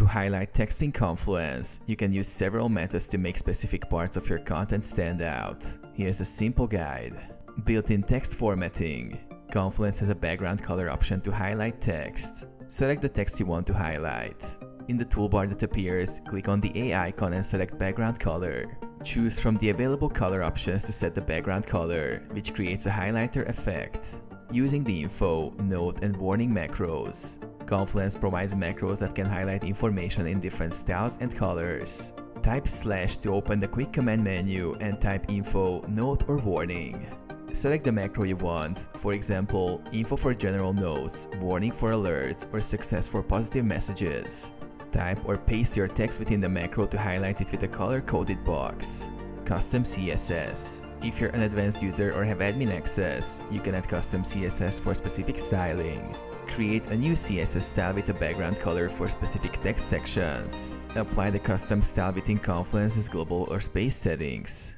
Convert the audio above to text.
highlight text in Confluence, you can use several methods to make specific parts of your content stand out. Here's a simple guide. Built-in text formatting. Confluence has a background color option to highlight text. Select the text you want to highlight. In the toolbar that appears, click on the A icon and select background color. Choose from the available color options to set the background color, which creates a highlighter effect. Using the info, note, and warning macros. Confluence provides macros that can highlight information in different styles and colors. Type / to open the quick command menu and type info, note, or warning. Select the macro you want, for example, info for general notes, warning for alerts, or success for positive messages. Type or paste your text within the macro to highlight it with a color-coded box. Custom CSS. If you're an advanced user or have admin access, you can add custom CSS for specific styling. Create a new CSS style with a background color for specific text sections. Apply the custom style within Confluence's global or space settings.